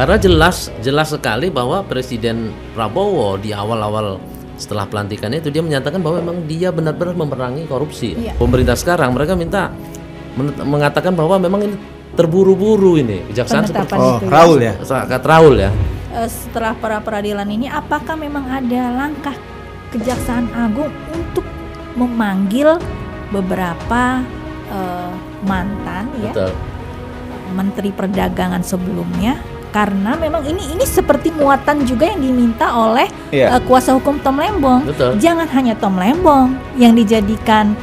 Karena jelas sekali bahwa Presiden Prabowo di awal-awal setelah pelantikannya itu dia menyatakan bahwa memang dia benar-benar memerangi korupsi. Iya. Pemerintah sekarang mereka mengatakan bahwa memang ini terburu-buru ini kejaksaan seperti Raul ya. Sangat Raul ya. Setelah peradilan ini, apakah memang ada langkah Kejaksaan Agung untuk memanggil beberapa mantan Betul. Menteri Perdagangan sebelumnya? Karena memang ini seperti muatan juga yang diminta oleh kuasa hukum Tom Lembong. Betul. Jangan hanya Tom Lembong yang dijadikan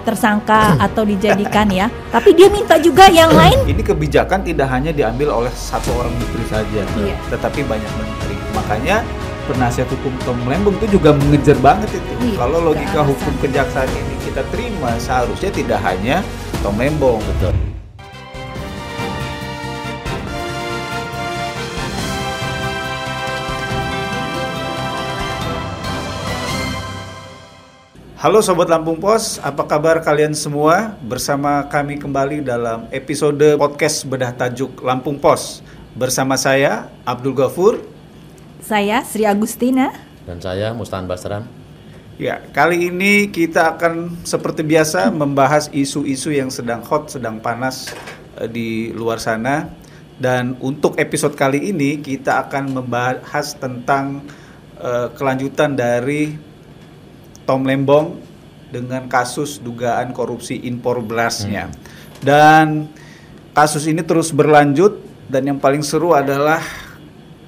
tersangka atau dijadikan ya, tapi dia minta juga yang lain. Ini kebijakan tidak hanya diambil oleh satu orang menteri saja, Iya. tetapi banyak menteri. Makanya penasihat hukum Tom Lembong itu juga mengejar banget itu. Iya, Kalau logika ke hukum alasan. kejaksaan ini kita terima, seharusnya tidak hanya Tom Lembong. Betul. Halo Sobat Lampung Pos, apa kabar kalian semua? Bersama kami kembali dalam episode podcast bedah tajuk Lampung Pos. Bersama saya, Abdul Ghafur. Saya Sri Agustina. Dan saya Mustaan Basram. Ya, kali ini kita akan seperti biasa membahas isu-isu yang sedang hot, sedang panas di luar sana. Dan untuk episode kali ini kita akan membahas tentang kelanjutan dari Tom Lembong dengan kasus dugaan korupsi impor berasnya. Dan kasus ini terus berlanjut dan yang paling seru adalah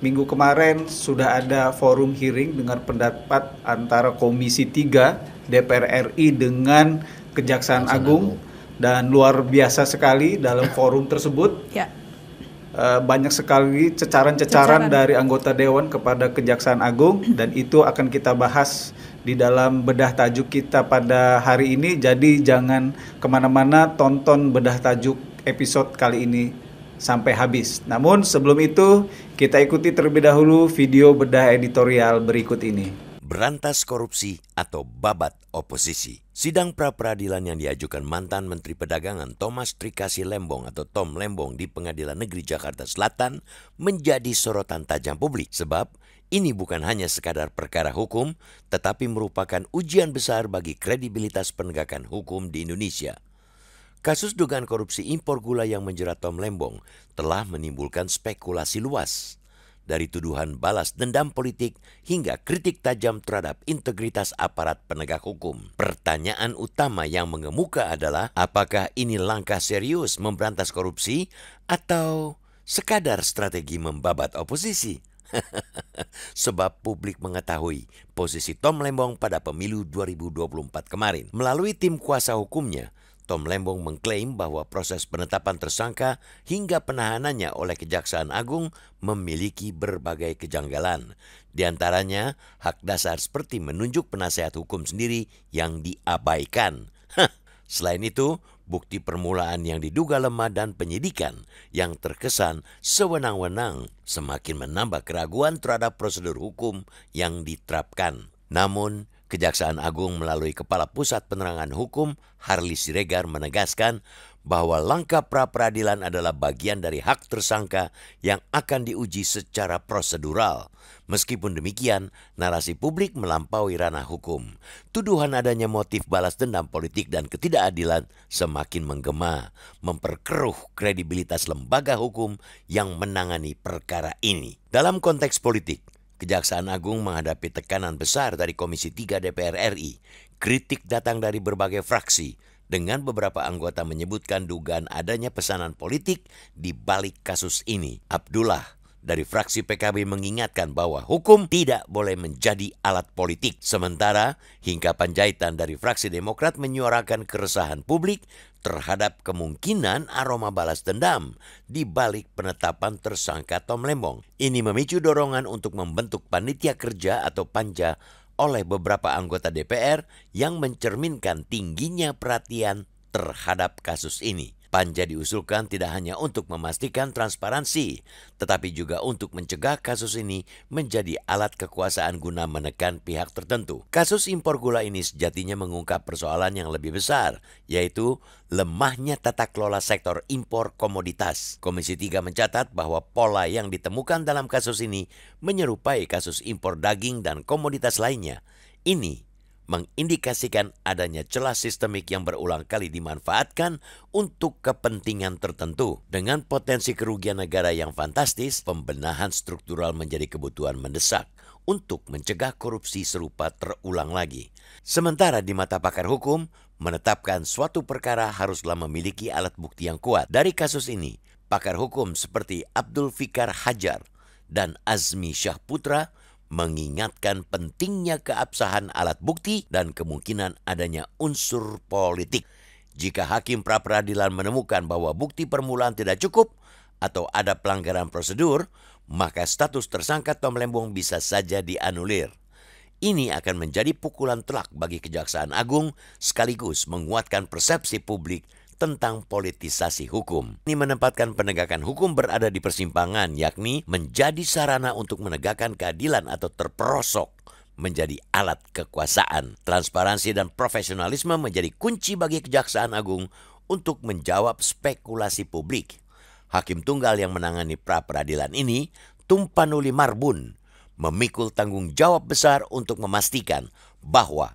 minggu kemarin sudah ada forum hearing dengar pendapat antara Komisi 3 DPR RI dengan Kejaksaan Agung. Dan luar biasa sekali dalam forum tersebut. Ya. Banyak sekali cecaran dari anggota Dewan kepada Kejaksaan Agung, dan itu akan kita bahas di dalam bedah tajuk kita pada hari ini. Jadi jangan kemana-mana, tonton bedah tajuk episode kali ini sampai habis. Namun sebelum itu kita ikuti terlebih dahulu video bedah editorial berikut ini. Berantas korupsi atau babat oposisi. Sidang pra-peradilan yang diajukan mantan Menteri Perdagangan Thomas Trikasi Lembong atau Tom Lembong di Pengadilan Negeri Jakarta Selatan menjadi sorotan tajam publik. Sebab ini bukan hanya sekadar perkara hukum, tetapi merupakan ujian besar bagi kredibilitas penegakan hukum di Indonesia. Kasus dugaan korupsi impor gula yang menjerat Tom Lembong telah menimbulkan spekulasi luas. Dari tuduhan balas dendam politik hingga kritik tajam terhadap integritas aparat penegak hukum. Pertanyaan utama yang mengemuka adalah apakah ini langkah serius memberantas korupsi atau sekadar strategi membabat oposisi? Sebab publik mengetahui posisi Tom Lembong pada pemilu 2024 kemarin. Melalui tim kuasa hukumnya, Tom Lembong mengklaim bahwa proses penetapan tersangka hingga penahanannya oleh Kejaksaan Agung memiliki berbagai kejanggalan. Di antaranya, hak dasar seperti menunjuk penasehat hukum sendiri yang diabaikan. Selain itu, bukti permulaan yang diduga lemah dan penyidikan yang terkesan sewenang-wenang semakin menambah keraguan terhadap prosedur hukum yang diterapkan. Namun, Kejaksaan Agung melalui Kepala Pusat Penerangan Hukum Harli Siregar menegaskan bahwa langkah pra-peradilan adalah bagian dari hak tersangka yang akan diuji secara prosedural. Meskipun demikian, narasi publik melampaui ranah hukum. Tuduhan adanya motif balas dendam politik dan ketidakadilan semakin menggema, memperkeruh kredibilitas lembaga hukum yang menangani perkara ini. Dalam konteks politik, Kejaksaan Agung menghadapi tekanan besar dari Komisi 3 DPR RI. Kritik datang dari berbagai fraksi, dengan beberapa anggota menyebutkan dugaan adanya pesanan politik di balik kasus ini. Abdullah dari fraksi PKB mengingatkan bahwa hukum tidak boleh menjadi alat politik. Sementara Hinca Panjaitan dari fraksi Demokrat menyuarakan keresahan publik terhadap kemungkinan aroma balas dendam di balik penetapan tersangka Tom Lembong. Ini memicu dorongan untuk membentuk panitia kerja atau panja oleh beberapa anggota DPR yang mencerminkan tingginya perhatian terhadap kasus ini. Panja diusulkan tidak hanya untuk memastikan transparansi, tetapi juga untuk mencegah kasus ini menjadi alat kekuasaan guna menekan pihak tertentu. Kasus impor gula ini sejatinya mengungkap persoalan yang lebih besar, yaitu lemahnya tata kelola sektor impor komoditas. Komisi 3 mencatat bahwa pola yang ditemukan dalam kasus ini menyerupai kasus impor daging dan komoditas lainnya. Ini mengindikasikan adanya celah sistemik yang berulang kali dimanfaatkan untuk kepentingan tertentu. Dengan potensi kerugian negara yang fantastis, pembenahan struktural menjadi kebutuhan mendesak untuk mencegah korupsi serupa terulang lagi. Sementara di mata pakar hukum, menetapkan suatu perkara haruslah memiliki alat bukti yang kuat. Dari kasus ini, pakar hukum seperti Abdul Fikar Hajar dan Azmi Syahputra mengingatkan pentingnya keabsahan alat bukti dan kemungkinan adanya unsur politik. Jika hakim pra-peradilan menemukan bahwa bukti permulaan tidak cukup atau ada pelanggaran prosedur, maka status tersangka Tom Lembong bisa saja dianulir. Ini akan menjadi pukulan telak bagi Kejaksaan Agung sekaligus menguatkan persepsi publik tentang politisasi hukum. Ini menempatkan penegakan hukum berada di persimpangan, yakni menjadi sarana untuk menegakkan keadilan atau terperosok menjadi alat kekuasaan. Transparansi dan profesionalisme menjadi kunci bagi Kejaksaan Agung untuk menjawab spekulasi publik. Hakim tunggal yang menangani pra-peradilan ini, Tumpanuli Marbun, memikul tanggung jawab besar untuk memastikan bahwa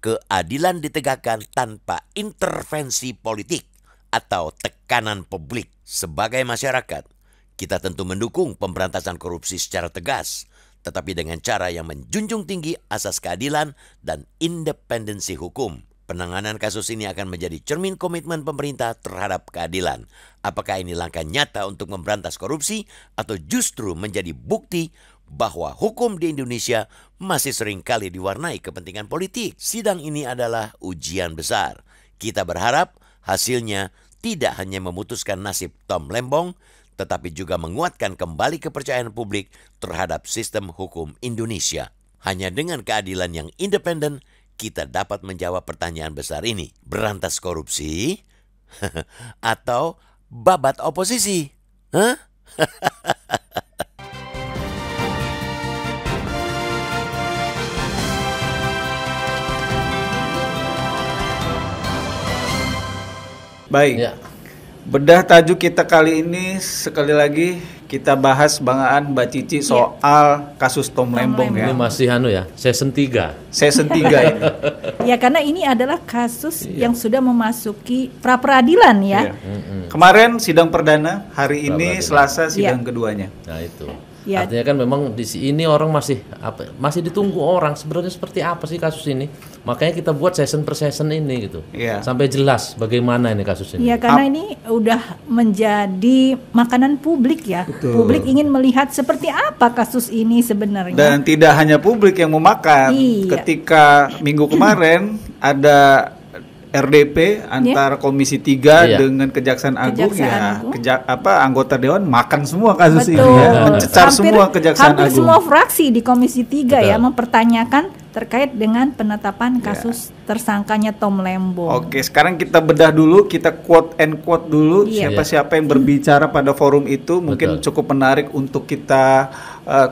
keadilan ditegakkan tanpa intervensi politik atau tekanan publik. Sebagai masyarakat, kita tentu mendukung pemberantasan korupsi secara tegas, tetapi dengan cara yang menjunjung tinggi asas keadilan dan independensi hukum. Penanganan kasus ini akan menjadi cermin komitmen pemerintah terhadap keadilan. Apakah ini langkah nyata untuk memberantas korupsi atau justru menjadi bukti bahwa hukum di Indonesia masih seringkali diwarnai kepentingan politik? Sidang ini adalah ujian besar. Kita berharap hasilnya tidak hanya memutuskan nasib Tom Lembong, tetapi juga menguatkan kembali kepercayaan publik terhadap sistem hukum Indonesia. Hanya dengan keadilan yang independen, kita dapat menjawab pertanyaan besar ini. Berantas korupsi atau babat oposisi? Hah? Baik, Ya. bedah tajuk kita kali ini sekali lagi kita bahas Bang Aan, Mbak Cici soal kasus Tom Lembong Ini ya. masih season 3. Season 3 ini. Ya, karena ini adalah kasus yang sudah memasuki pra-peradilan ya. Iya. Kemarin sidang perdana, hari ini Pra-peradilan. Selasa sidang keduanya. Nah itu. Ya. Artinya kan memang di sini orang masih ditunggu orang sebenarnya seperti apa sih kasus ini. Makanya kita buat season per season ini gitu. Iya. Sampai jelas bagaimana ini kasus ini. Ya, karena ini udah menjadi makanan publik ya. Betul. Publik ingin melihat seperti apa kasus ini sebenarnya. Dan tidak hanya publik yang mau makan. Iya. Ketika minggu kemarin ada RDP antara Komisi 3 Iya. dengan Kejaksaan Agung, Kejaksaan Agung. anggota Dewan makan semua kasus Betul. ini ya, mencecar semua Kejaksaan hampir Agung. semua fraksi di Komisi 3 ya Betul. mempertanyakan terkait dengan penetapan kasus tersangkanya Tom Lembong. Oke, sekarang kita bedah dulu, kita quote and quote dulu Iya. siapa-siapa yang berbicara pada forum itu. Mungkin Betul. cukup menarik untuk kita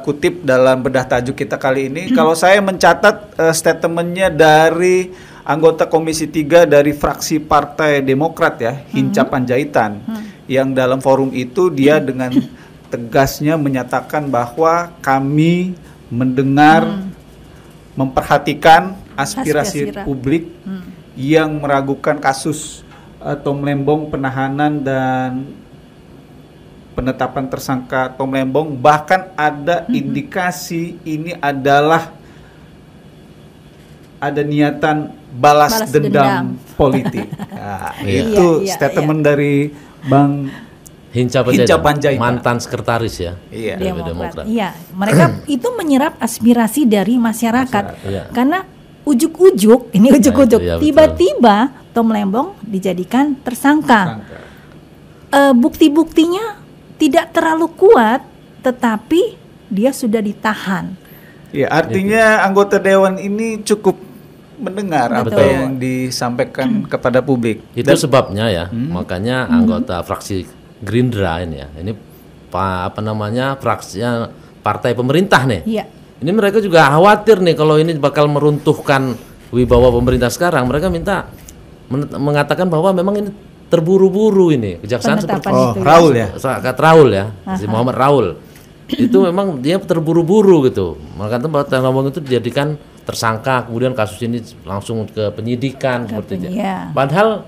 kutip dalam bedah tajuk kita kali ini. Kalau saya mencatat statementnya dari anggota Komisi 3 dari fraksi Partai Demokrat ya, Hinca Panjaitan, yang dalam forum itu dia dengan tegasnya menyatakan bahwa kami mendengar, memperhatikan aspirasi Aspirasi publik yang meragukan kasus Tom Lembong, penahanan dan penetapan tersangka Tom Lembong, bahkan ada indikasi ini adalah ada niatan balas dendam politik. Nah, Iya. itu Iya, statement dari Bang Hinca Hinca Panjaitan, Panjaitan. mantan sekretaris ya. Iya. Dari Demokrat. Demokrat. Iya, mereka itu menyerap aspirasi dari masyarakat. Iya. Karena ujuk-ujuk, ini ujuk-ujuk, Nah, itu ya, betul. tiba-tiba Tom Lembong dijadikan tersangka. Bukti-buktinya tidak terlalu kuat, tetapi dia sudah ditahan. Ya, artinya anggota dewan ini cukup mendengar apa Betul. yang disampaikan kepada publik. Itu sebabnya ya, makanya anggota fraksi Gerindra ini ya, ini fraksinya partai pemerintah nih. Iya. Ini mereka juga khawatir nih kalau ini bakal meruntuhkan wibawa pemerintah sekarang. Mereka minta mengatakan bahwa memang ini terburu-buru ini kejaksaan seperti Penetapan itu Raul ya. Sakat Raul ya, si Muhammad Raul. Itu memang dia terburu-buru gitu. Maka Tom Lembong itu dijadikan tersangka, kemudian kasus ini langsung ke penyidikan seperti itu. Iya. Padahal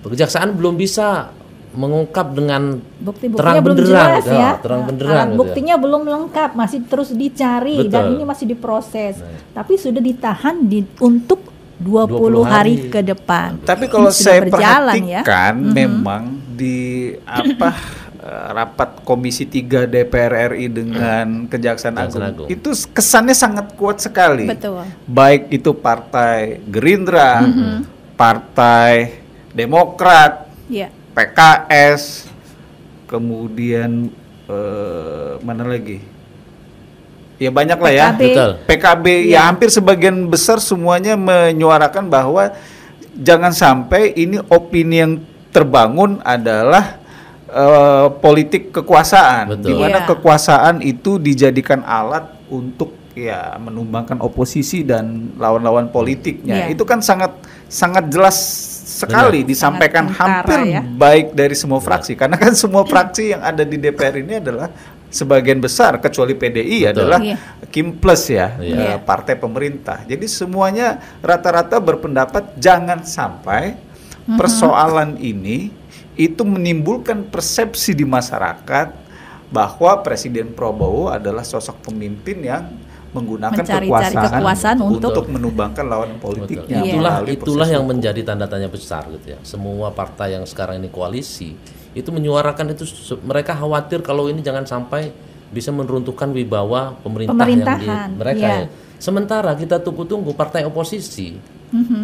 kejaksaan belum bisa mengungkap dengan Bukti-buktinya terang belum benderang, jelas ya. terang Nah, benderang alat gitu ya. buktinya belum lengkap, masih terus dicari dan Betul. ini masih diproses. Tapi sudah ditahan untuk 20 20 hari hari ke depan. Tapi kalau Ini sudah saya berjalan ya. perhatikan memang di rapat Komisi 3 DPR RI dengan Kejaksaan Agung itu kesannya sangat kuat sekali. Betul. Baik itu Partai Gerindra, Partai Demokrat, Iya. PKS, kemudian mana lagi? Ya banyak lah ya. PKB. Betul. PKB ya hampir sebagian besar semuanya menyuarakan bahwa jangan sampai ini opini yang terbangun adalah politik kekuasaan, Betul. di mana Iya. kekuasaan itu dijadikan alat untuk ya menumbangkan oposisi dan lawan-lawan politiknya. Iya. Itu kan sangat jelas sekali disampaikan Sangat kentara, hampir ya. baik dari semua fraksi, karena kan semua fraksi yang ada di DPR ini adalah sebagian besar kecuali PDI Betul. adalah Iya. Kim Plus ya, Iya. partai pemerintah. Jadi semuanya rata-rata berpendapat jangan sampai persoalan ini itu menimbulkan persepsi di masyarakat bahwa Presiden Prabowo adalah sosok pemimpin yang menggunakan Mencari-cari kekuasaan untuk menumbangkan lawan politiknya. Iya. melalui Itulah proses yang hukum. menjadi tanda tanya besar gitu ya. Semua partai yang sekarang ini koalisi itu menyuarakan itu, mereka khawatir kalau ini jangan sampai bisa meruntuhkan wibawa pemerintahan yang mereka iya. ya. Sementara kita tunggu-tunggu partai oposisi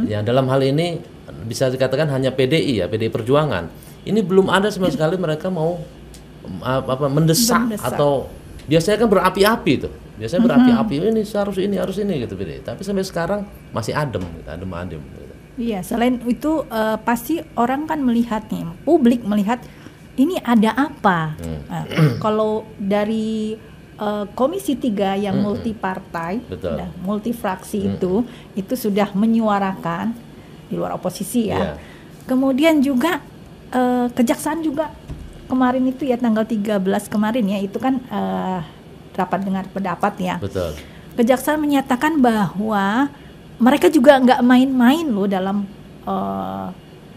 ya dalam hal ini bisa dikatakan hanya PDI ya, PDI Perjuangan. Ini belum ada sama sekali mereka mau mendesak atau biasanya kan berapi-api tuh. Biasanya berapi-api ini harus ini gitu PDI. Tapi sampai sekarang masih adem gitu. Iya, selain itu pasti orang kan melihat nih, publik melihat ini ada apa. Nah, kalau dari Komisi 3 yang multipartai, Betul. multifraksi itu sudah menyuarakan di luar oposisi ya. Iya. Kemudian juga Kejaksaan juga kemarin itu ya tanggal 13 kemarin ya itu kan rapat dengar pendapat ya. Betul. Kejaksaan menyatakan bahwa mereka juga nggak main-main loh dalam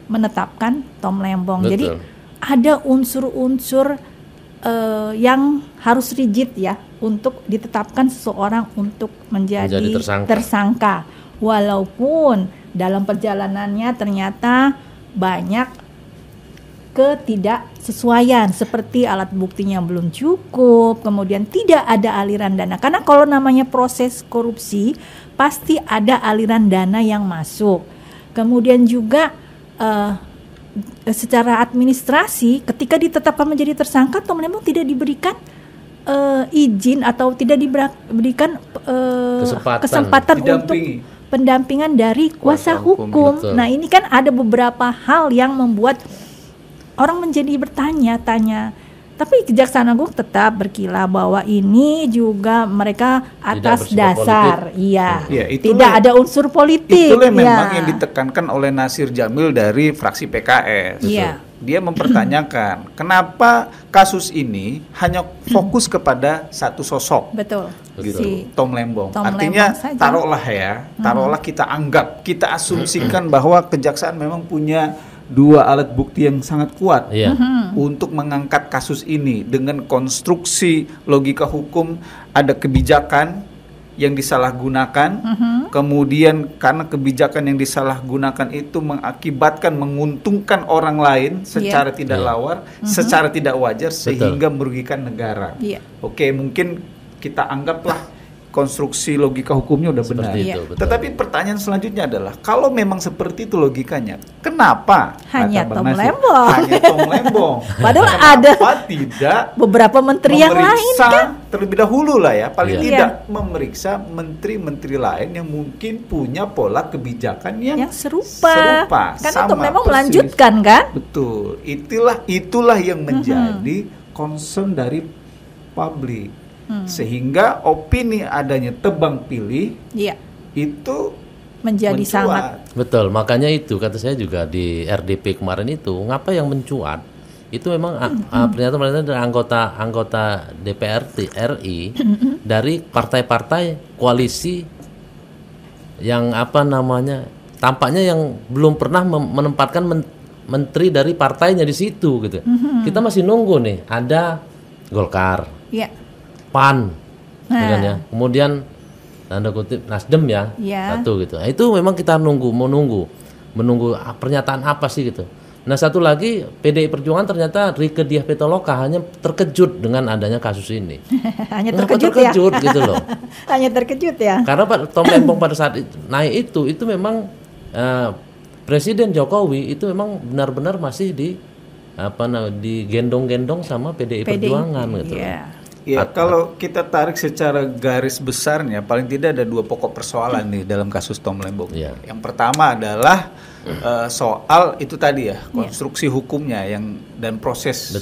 menetapkan Tom Lembong. Betul. Jadi ada unsur-unsur yang harus rigid ya untuk ditetapkan seseorang untuk menjadi tersangka. Walaupun dalam perjalanannya ternyata banyak ketidaksesuaian seperti alat buktinya belum cukup, kemudian tidak ada aliran dana. Karena kalau namanya proses korupsi pasti ada aliran dana yang masuk. Kemudian juga secara administrasi ketika ditetapkan menjadi tersangka Tom Lembong tidak diberikan izin atau tidak diberikan kesempatan untuk pendampingan dari kuasa hukum. Nah, ini kan ada beberapa hal yang membuat orang menjadi bertanya-tanya. Tapi Kejaksaan Agung tetap berkilah bahwa ini juga mereka atas dasar tidak ada unsur politik. Itulah memang yang ditekankan oleh Nasir Jamil dari fraksi PKS. Dia mempertanyakan kenapa kasus ini hanya fokus kepada satu sosok. Betul. Gitu. Tom Lembong. Artinya taruhlah kita kita asumsikan bahwa Kejaksaan memang punya dua alat bukti yang sangat kuat untuk mengangkat kasus ini dengan konstruksi logika hukum. Ada kebijakan yang disalahgunakan, kemudian karena kebijakan yang disalahgunakan itu mengakibatkan menguntungkan orang lain secara tidak secara tidak wajar sehingga merugikan negara. Oke, mungkin kita anggaplah konstruksi logika hukumnya udah benar. Itu, betul. Tetapi pertanyaan selanjutnya adalah, kalau memang seperti itu logikanya, kenapa hanya Tom Lembong? Hanya Tom Lembong. Padahal ada tidak beberapa menteri yang lain kan? Terlebih dahulu lah ya, paling tidak memeriksa menteri-menteri lain yang mungkin punya pola kebijakan yang serupa. Karena Tom Lembong melanjutkan kan? Betul. Itulah yang menjadi concern dari publik. Sehingga opini adanya tebang pilih itu menjadi sangat betul. Makanya itu kata saya juga di RDP kemarin itu, ngapa yang mencuat itu memang ternyata dari anggota DPR RI dari partai-partai koalisi yang tampaknya yang belum pernah menempatkan menteri dari partainya di situ gitu. Kita masih nunggu nih, ada Golkar, PAN, ya. Kemudian tanda kutip Nasdem satu gitu. Nah, itu memang kita menunggu pernyataan apa sih gitu. Nah, satu lagi PDI Perjuangan ternyata Rieke Diah Pitaloka hanya terkejut dengan adanya kasus ini. Hanya terkejut gitu loh. Hanya terkejut ya. Karena Pak Tom Lembong pada saat naik itu memang Presiden Jokowi itu memang benar-benar masih digendong-gendong sama PDI Perjuangan gitu. Ya, kalau kita tarik secara garis besarnya, paling tidak ada dua pokok persoalan nih dalam kasus Tom Lembong. Yang pertama adalah soal itu tadi konstruksi hukumnya dan proses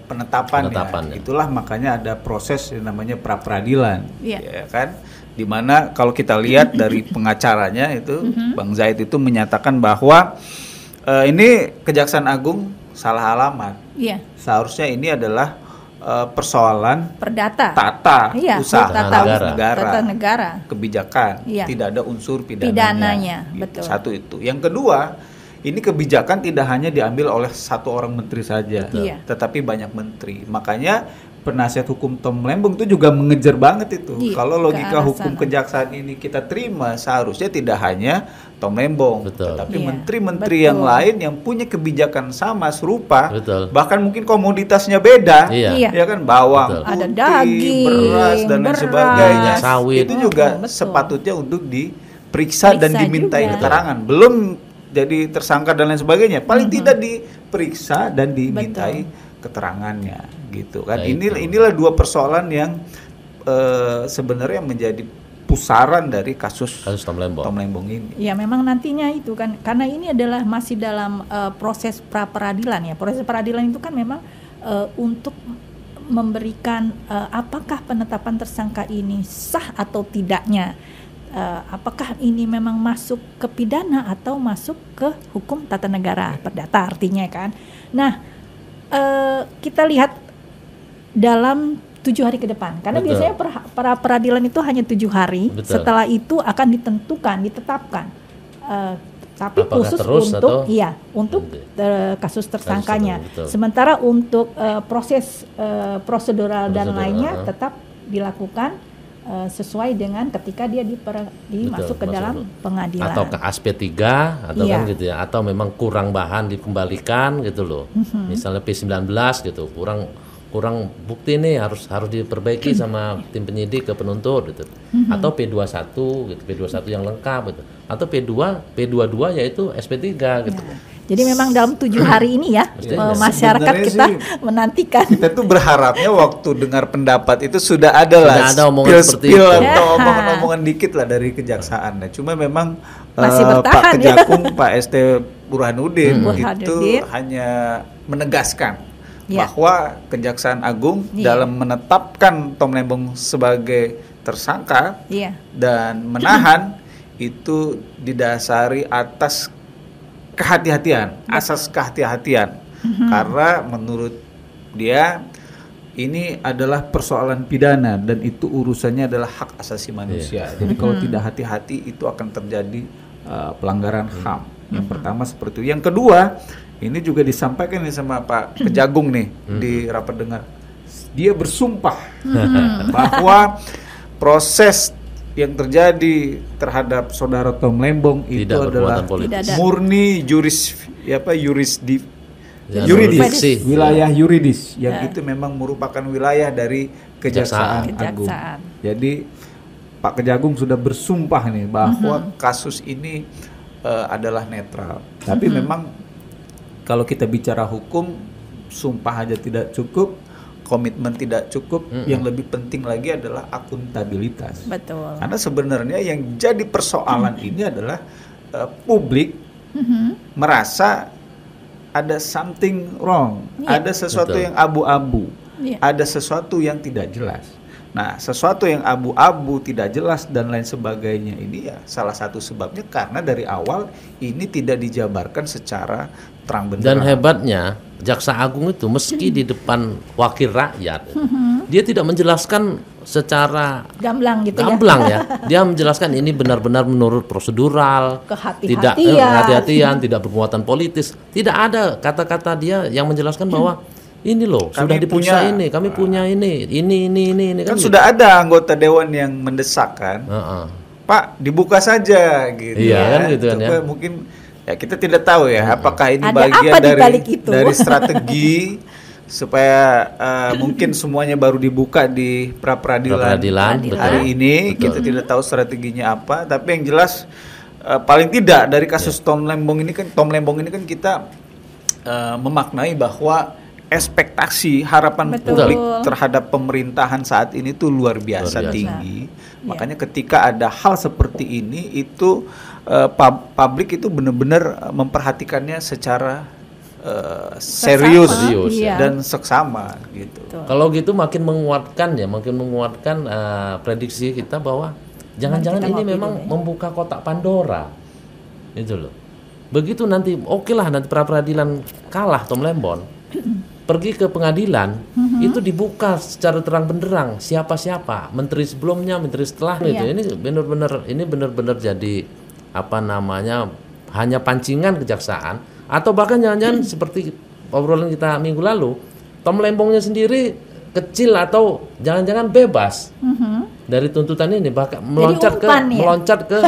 penetapannya. Itulah makanya ada proses yang namanya pra peradilan, ya kan? Dimana kalau kita lihat dari pengacaranya itu, Bang Zaid itu menyatakan bahwa ini Kejaksaan Agung salah alamat. Seharusnya ini adalah persoalan perdata tata usaha tata negara kebijakan, tidak ada unsur pidananya. Betul. Satu itu. Yang kedua, ini kebijakan tidak hanya diambil oleh satu orang menteri saja, tetapi banyak menteri. Makanya penasihat hukum Tom Lembong itu juga mengejar banget itu. Kalau logika hukum kejaksaan ini kita terima, seharusnya tidak hanya Tom Lembong, tetapi menteri-menteri yang lain yang punya kebijakan sama serupa, bahkan mungkin komoditasnya beda, ya kan, bawang putih, ada daging, beras dan lain sebagainya, sawit, itu juga sepatutnya untuk diperiksa dan dimintai keterangan. Belum jadi tersangka dan lain sebagainya, paling tidak diperiksa dan dimintai keterangannya, gitu kan. Inilah dua persoalan yang sebenarnya menjadi pusaran dari kasus Tom Lembong ini. Ya, memang nantinya itu kan, karena ini adalah masih dalam proses pra peradilan ya. Proses peradilan itu kan memang untuk memberikan apakah penetapan tersangka ini sah atau tidaknya. Apakah ini memang masuk ke pidana atau masuk ke hukum tata negara perdata artinya kan. Nah, kita lihat dalam 7 hari ke depan, karena biasanya para peradilan itu hanya 7 hari. Setelah itu akan ditetapkan. Tapi apakah khusus untuk kasus tersangkanya. Sementara untuk proses prosedural dan lainnya tetap dilakukan sesuai dengan ketika dia dimasuk ke dalam pengadilan. Atau ke SP3 atau kan gitu ya, atau memang kurang bahan dikembalikan gitu loh. Misalnya P19 gitu, kurang bukti nih, harus diperbaiki sama tim penyidik ke penuntut gitu. Atau P21 gitu, P21 yang lengkap gitu. Atau P22 yaitu SP3 gitu. Jadi memang dalam 7 hari ini ya masyarakat kita menantikan. Kita tuh berharapnya waktu dengar pendapat itu sudah ada omongan seperti itu atau omongan-omongan dikit lah dari kejaksaan. Nah, cuma memang masih Pak Kejagung, Pak ST Burhanuddin itu hanya menegaskan bahwa Kejaksaan Agung dalam menetapkan Tom Lembong sebagai tersangka dan menahan itu didasari atas kehati-hatian, asas kehati-hatian. Karena menurut dia ini adalah persoalan pidana dan itu urusannya adalah hak asasi manusia. Jadi kalau tidak hati-hati itu akan terjadi pelanggaran HAM. Yang pertama seperti itu. Yang kedua, ini juga disampaikan nih sama Pak Kejagung nih di rapat dengar. Dia bersumpah bahwa proses yang terjadi terhadap saudara Tom Lembong itu adalah murni wilayah yuridis yang itu memang merupakan wilayah dari Kejaksaan Agung. Jadi Pak Kejagung sudah bersumpah nih bahwa kasus ini adalah netral. Tapi memang kalau kita bicara hukum, sumpah aja tidak cukup, komitmen tidak cukup. Yang lebih penting lagi adalah akuntabilitas. Betul. Karena sebenarnya yang jadi persoalan ini adalah publik merasa ada something wrong, ada sesuatu yang abu-abu, ada sesuatu yang tidak jelas. Nah, sesuatu yang abu-abu, tidak jelas dan lain sebagainya ini ya salah satu sebabnya karena dari awal ini tidak dijabarkan secara terang benderang. Dan hebatnya Jaksa Agung itu meski di depan wakil rakyat, dia tidak menjelaskan secara gamblang gitu ya. Dia menjelaskan ini benar-benar menurut prosedural, tidak kehati-hatian, tidak bermuatan politis. Tidak ada kata-kata dia yang menjelaskan bahwa ini loh kami sudah diperiksa kami punya ini kan sudah ada anggota dewan yang mendesak kan, Pak dibuka saja gitu. Iya kan gitu kan ya. Mungkin ya kita tidak tahu ya apakah ini bagian dari strategi supaya mungkin semuanya baru dibuka di pra-peradilan hari ini. Betul. Kita tidak tahu strateginya apa, tapi yang jelas paling tidak dari kasus Tom Lembong ini kan kita memaknai bahwa ekspektasi harapan publik terhadap pemerintahan saat ini tuh luar biasa tinggi. Makanya ketika ada hal seperti ini itu publik itu benar-benar memperhatikannya secara serius dan seksama gitu. Kalau gitu makin menguatkan prediksi kita bahwa jangan-jangan ini memang membuka kotak Pandora. Itu loh. Begitu nanti nanti pra-peradilan kalah Tom Lembong, pergi ke pengadilan, itu dibuka secara terang benderang siapa-siapa, menteri sebelumnya, menteri setelah itu. Ini benar-benar jadi hanya pancingan kejaksaan, atau bahkan jangan-jangan seperti obrolan kita minggu lalu, Tom Lembongnya sendiri kecil atau jangan-jangan bebas dari tuntutan ini, bahkan meloncat ke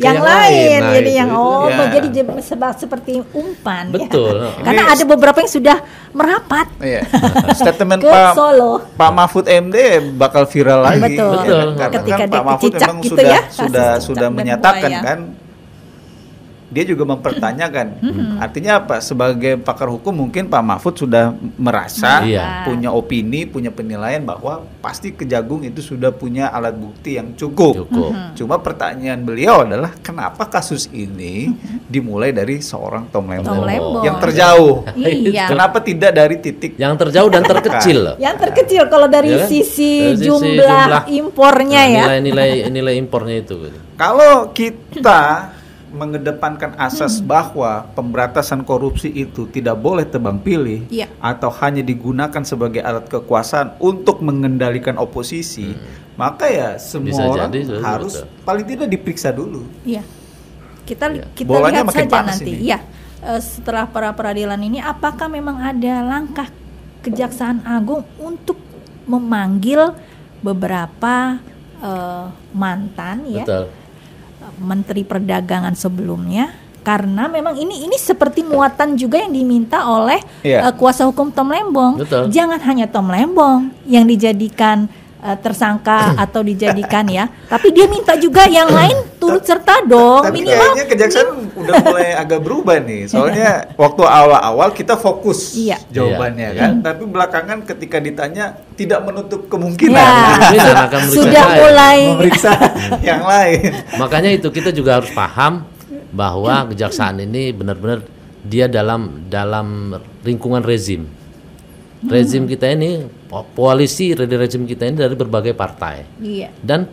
yang lain. Jadi jadi seperti umpan. Betul. Ya. Karena ada beberapa yang sudah merapat. Statement ke Solo. Pak Mahfud MD bakal viral lagi. Betul. Karena ketika kan Pak Mahfud memang gitu sudah menyatakan kan. Dia juga mempertanyakan, artinya apa? Sebagai pakar hukum mungkin Pak Mahfud sudah merasa punya opini, punya penilaian bahwa pasti Kejagung itu sudah punya alat bukti yang cukup. Cuma pertanyaan beliau adalah kenapa kasus ini dimulai dari seorang Tom Lembong yang terjauh? Kenapa tidak dari titik yang terjauh dan terkecil? Yang terkecil kalau dari sisi jumlah impornya nilai impornya itu. Kalau kita mengedepankan asas bahwa pemberantasan korupsi itu tidak boleh tebang pilih atau hanya digunakan sebagai alat kekuasaan untuk mengendalikan oposisi, maka ya semua orang harus paling tidak diperiksa dulu. Kita lihat saja nanti. Setelah peradilan ini, apakah memang ada langkah Kejaksaan Agung untuk memanggil beberapa mantan Menteri Perdagangan sebelumnya, karena memang ini seperti muatan juga yang diminta oleh kuasa hukum Tom Lembong. Jangan hanya Tom Lembong yang dijadikan tersangka atau dijadikan tapi dia minta juga yang lain turut serta dong. Tapi kayaknya Kejaksaan udah mulai agak berubah nih, soalnya waktu awal-awal kita fokus jawabannya kan, tapi belakangan ketika ditanya tidak menutup kemungkinan sudah mulai memeriksa yang lain. Makanya itu kita juga harus paham bahwa Kejaksaan ini benar-benar dia dalam lingkungan rezim kita ini, koalisi rezim kita ini dari berbagai partai. Dan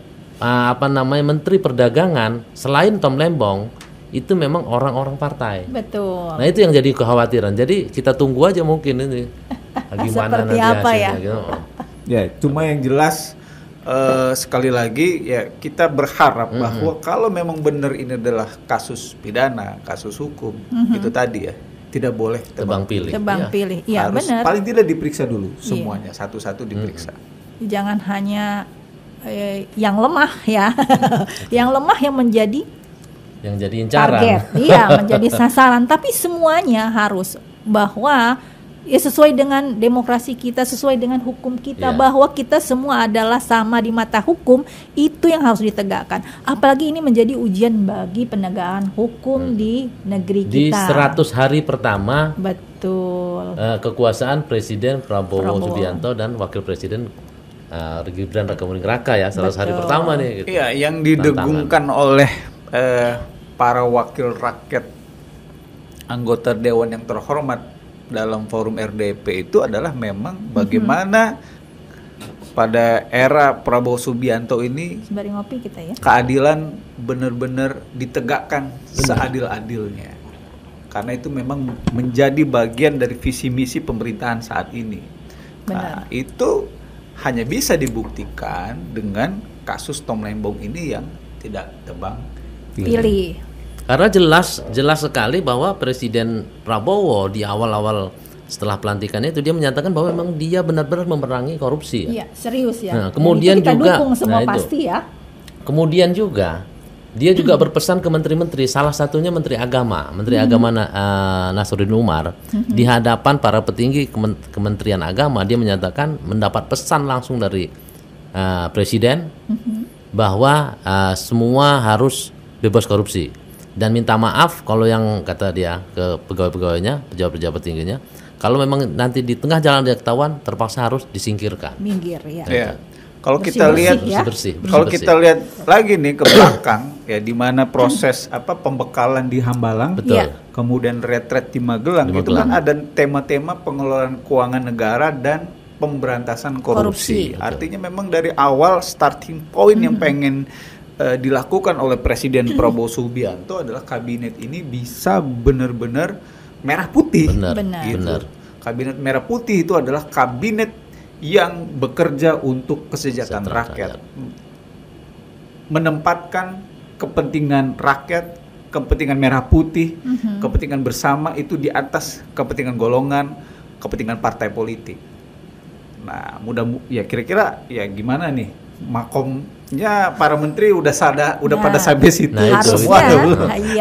Menteri Perdagangan selain Tom Lembong itu memang orang-orang partai. Betul. Nah itu yang jadi kekhawatiran. Jadi kita tunggu aja mungkin ini gimana seperti nanti apa hasilnya, gitu. Cuma yang jelas sekali lagi kita berharap bahwa kalau memang benar ini adalah kasus pidana, kasus hukum, itu tadi tidak boleh tebang pilih. Harus benar. Paling tidak diperiksa dulu semuanya, satu-satu diperiksa. Jangan hanya yang lemah yang lemah yang menjadi incaran. Target, menjadi sasaran, tapi semuanya harus, bahwa ya sesuai dengan demokrasi kita, sesuai dengan hukum kita, bahwa kita semua adalah sama di mata hukum, itu yang harus ditegakkan. Apalagi ini menjadi ujian bagi penegakan hukum di negeri kita. Di 100 hari pertama, betul, kekuasaan Presiden Prabowo Subianto dan Wakil Presiden Gibran Rakabuming Raka ya, 100 hari pertama nih. Gitu. Iya, yang didengungkan oleh para wakil rakyat anggota Dewan yang terhormat dalam forum RDP itu adalah memang bagaimana pada era Prabowo Subianto ini sembari ngopi kita ya, keadilan benar-benar ditegakkan seadil-adilnya, karena itu memang menjadi bagian dari visi misi pemerintahan saat ini. Nah, itu hanya bisa dibuktikan dengan kasus Tom Lembong ini yang tidak tebang pilih. Karena jelas sekali bahwa Presiden Prabowo di awal-awal setelah pelantikannya itu dia menyatakan bahwa memang dia benar-benar memerangi korupsi. Iya, serius ya. Nah, kemudian kita juga dukung semua pasti ya. Kemudian juga dia juga berpesan ke menteri-menteri, salah satunya Menteri Agama Nasruddin Umar, di hadapan para petinggi Kementerian Agama, dia menyatakan mendapat pesan langsung dari Presiden bahwa semua harus bebas korupsi. Dan minta maaf kalau yang kata dia ke pegawai-pegawainya, pejabat-pejabat tingginya, kalau memang nanti di tengah jalan dia ketahuan, terpaksa harus disingkirkan. Minggir ya. Ya. Kalau kita lihat, kalau kita lihat lagi nih ke belakang, ya di mana proses pembekalan di Hambalang, kemudian retret di Magelang, itu kan ada tema-tema pengelolaan keuangan negara dan pemberantasan korupsi. Artinya memang dari awal starting point yang pengen dilakukan oleh Presiden Prabowo Subianto adalah kabinet ini bisa benar-benar merah putih. Benar. Kabinet merah putih itu adalah kabinet yang bekerja untuk kesejahteraan rakyat, menempatkan kepentingan rakyat, kepentingan merah putih, kepentingan bersama itu di atas kepentingan golongan, kepentingan partai politik. Nah, kira-kira ya gimana nih? Makomnya para menteri udah pada sampai situ.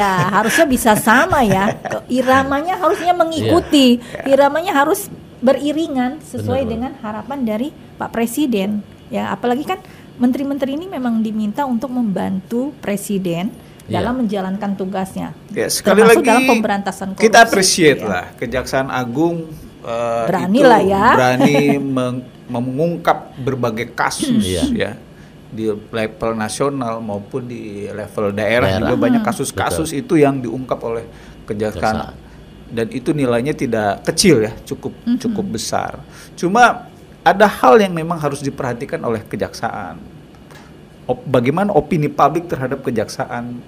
Harusnya bisa sama ya. Iramanya harusnya mengikuti. Iramanya harus beriringan sesuai dengan harapan dari Pak Presiden. Ya, apalagi kan menteri-menteri ini memang diminta untuk membantu Presiden dalam menjalankan tugasnya. Ya, sekali lagi dalam pemberantasan korupsi. Kita appreciate lah Kejaksaan Agung berani mengungkap berbagai kasus ya di level nasional maupun di level daerah juga banyak kasus-kasus itu yang diungkap oleh Kejaksaan dan itu nilainya tidak kecil ya, cukup besar. Cuma ada hal yang memang harus diperhatikan oleh Kejaksaan. Bagaimana opini publik terhadap Kejaksaan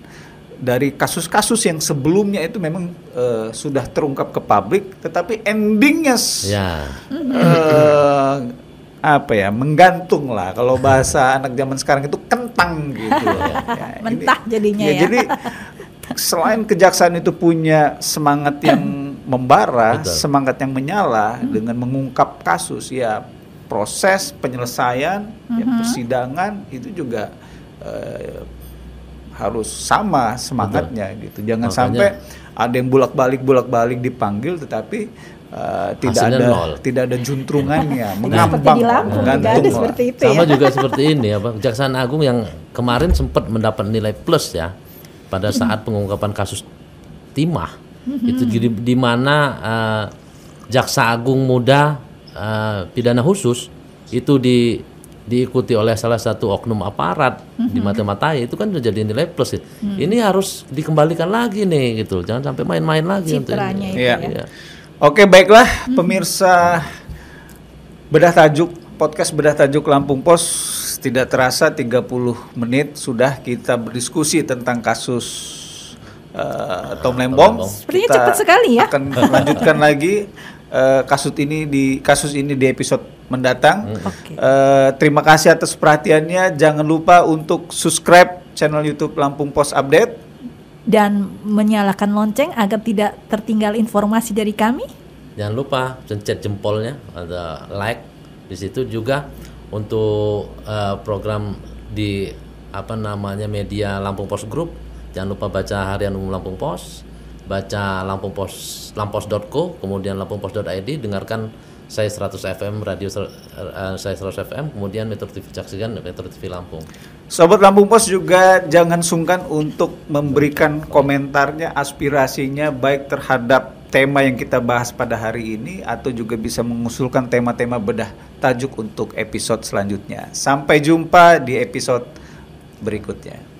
dari kasus-kasus yang sebelumnya itu memang sudah terungkap ke publik, tetapi endingnya menggantung lah, kalau bahasa anak zaman sekarang itu kentang gitu. Mentah jadinya ya. Jadi selain Kejaksaan itu punya semangat yang membara, semangat yang menyala dengan mengungkap kasus, ya proses penyelesaian, persidangan itu juga harus sama semangatnya gitu. Jangan sampai ada yang bolak-balik dipanggil tetapi tidak ada juntrungannya, mengambang, menggantung seperti itu. Sama juga seperti ini Kejaksaan Agung yang kemarin sempat mendapat nilai plus ya pada saat pengungkapan kasus timah. Itu di mana Jaksa Agung muda pidana khusus itu diikuti oleh salah satu oknum aparat di mata-matai, itu kan udah jadi nilai plus. Ini harus dikembalikan lagi nih gitu, jangan sampai main-main lagi citranya itu ya. Oke, baiklah pemirsa podcast Bedah Tajuk Lampung Pos, tidak terasa 30 menit sudah kita berdiskusi tentang kasus Tom Lembong. Sepertinya cepat sekali ya. Akan lanjutkan lagi kasus ini di episode mendatang. Terima kasih atas perhatiannya. Jangan lupa untuk subscribe channel YouTube Lampung Pos Update dan menyalakan lonceng agar tidak tertinggal informasi dari kami. Jangan lupa pencet jempolnya, ada like di situ juga untuk program di media Lampung Pos Group. Jangan lupa baca Harian Umum Lampung Pos. baca lampos.co, kemudian lampungpos.id, dengarkan saya 100 FM, radio saya 100 FM, kemudian Metro TV saksikan Metro TV Lampung. Sobat Lampung Pos juga jangan sungkan untuk memberikan komentarnya, aspirasinya baik terhadap tema yang kita bahas pada hari ini atau juga bisa mengusulkan tema-tema bedah tajuk untuk episode selanjutnya. Sampai jumpa di episode berikutnya.